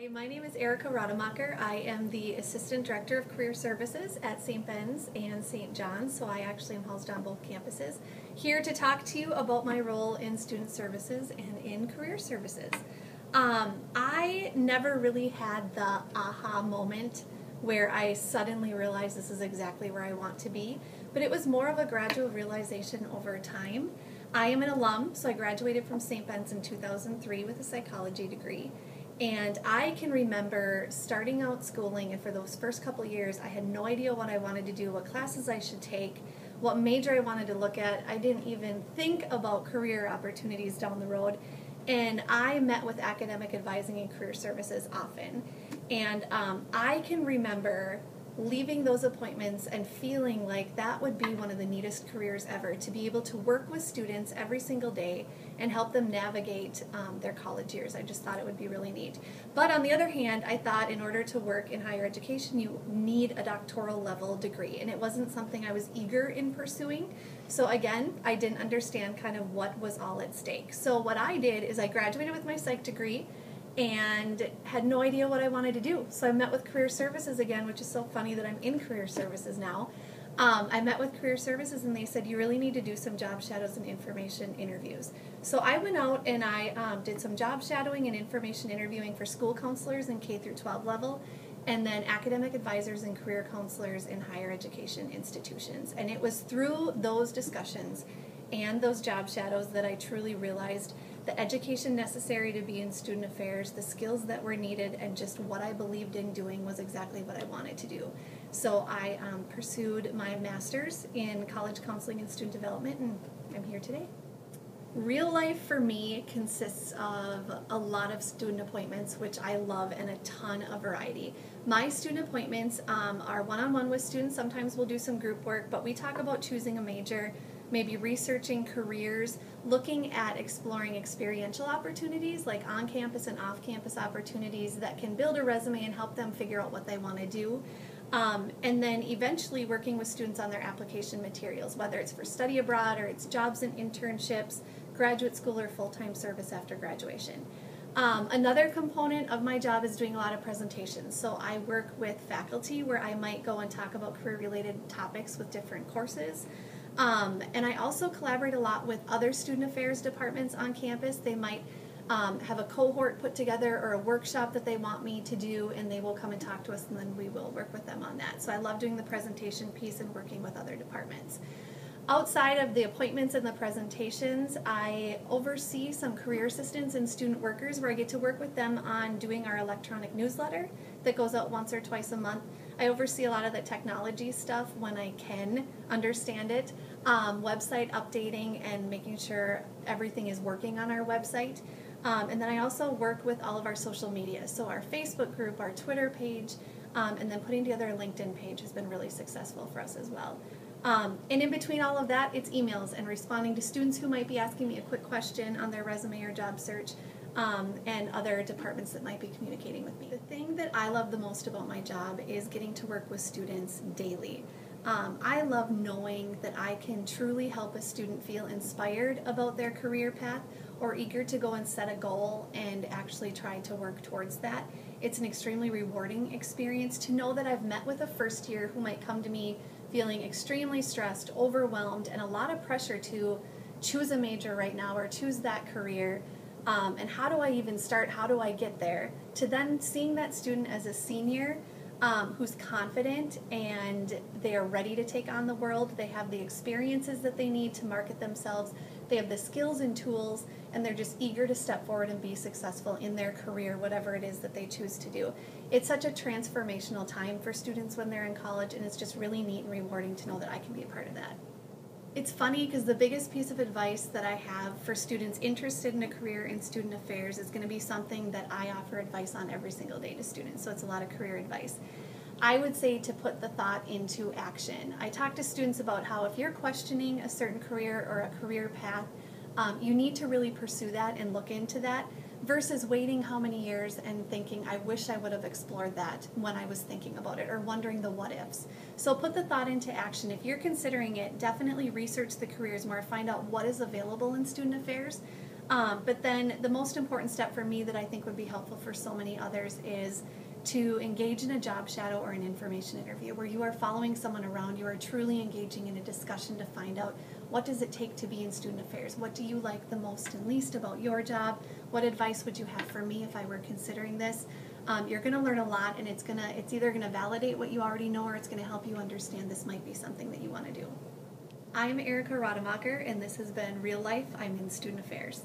Hi, my name is Erica Rademacher. I am the Assistant Director of Career Services at St. Ben's and St. John's, so I actually am housed on both campuses. Here to talk to you about my role in student services and in career services. I never really had the aha moment where I suddenly realized this is exactly where I want to be, but it was more of a gradual realization over time. I am an alum, so I graduated from St. Ben's in 2003 with a psychology degree. And I can remember starting out schooling, and for those first couple years, I had no idea what I wanted to do, what classes I should take, what major I wanted to look at. I didn't even think about career opportunities down the road. And I met with academic advising and career services often. And I can remember leaving those appointments and feeling like that would be one of the neatest careers ever, to be able to work with students every single day and help them navigate their college years. I just thought it would be really neat. But on the other hand, I thought in order to work in higher education, you need a doctoral level degree, and it wasn't something I was eager in pursuing. So again, I didn't understand kind of what was all at stake. So what I did is I graduated with my psych degree and had no idea what I wanted to do. So I met with career services again, which is so funny that I'm in career services now. I met with career services and they said, you really need to do some job shadows and information interviews. So I went out and I did some job shadowing and information interviewing for school counselors in K through 12 level, and then academic advisors and career counselors in higher education institutions. And it was through those discussions and those job shadows that I truly realized the education necessary to be in student affairs, the skills that were needed, and just what I believed in doing was exactly what I wanted to do. So I pursued my master's in college counseling and student development, and I'm here today. Real life for me consists of a lot of student appointments, which I love, and a ton of variety. My student appointments are one-on-one with students. Sometimes we'll do some group work, but we talk about choosing a major, maybe researching careers, looking at exploring experiential opportunities like on-campus and off-campus opportunities that can build a resume and help them figure out what they want to do. And then eventually working with students on their application materials, whether it's for study abroad or it's jobs and internships, graduate school, or full-time service after graduation. Another component of my job is doing a lot of presentations. So I work with faculty where I might go and talk about career-related topics with different courses. And I also collaborate a lot with other student affairs departments on campus. They might have a cohort put together or a workshop that they want me to do, and they will come and talk to us, and then we will work with them on that. So I love doing the presentation piece and working with other departments. Outside of the appointments and the presentations, I oversee some career assistants and student workers where I get to work with them on doing our electronic newsletter that goes out once or twice a month. I oversee a lot of the technology stuff when I can understand it, website updating and making sure everything is working on our website. And then I also work with all of our social media, so our Facebook group, our Twitter page, and then putting together a LinkedIn page has been really successful for us as well. And in between all of that, it's emails and responding to students who might be asking me a quick question on their resume or job search, and other departments that might be communicating with me. The thing that I love the most about my job is getting to work with students daily. I love knowing that I can truly help a student feel inspired about their career path or eager to go and set a goal and actually try to work towards that. It's an extremely rewarding experience to know that I've met with a first year who might come to me feeling extremely stressed, overwhelmed, and a lot of pressure to choose a major right now or choose that career. And how do I even start? How do I get there? To then seeing that student as a senior who's confident and they are ready to take on the world. They have the experiences that they need to market themselves. They have the skills and tools, and they're just eager to step forward and be successful in their career, whatever it is that they choose to do. It's such a transformational time for students when they're in college, and it's just really neat and rewarding to know that I can be a part of that. It's funny because the biggest piece of advice that I have for students interested in a career in student affairs is going to be something that I offer advice on every single day to students, so it's a lot of career advice. I would say to put the thought into action. I talk to students about how if you're questioning a certain career or a career path, you need to really pursue that and look into that, versus waiting how many years and thinking, I wish I would have explored that when I was thinking about it, or wondering the what ifs. So put the thought into action. If you're considering it, definitely research the careers more, find out what is available in student affairs. But then the most important step for me that I think would be helpful for so many others is to engage in a job shadow or an information interview where you are following someone around, you are truly engaging in a discussion to find out what does it take to be in student affairs, what do you like the most and least about your job, what advice would you have for me if I were considering this. You're going to learn a lot, and it's either going to validate what you already know or it's going to help you understand this might be something that you want to do. I'm Erica Rademacher, and this has been Real Life. I'm in Student Affairs.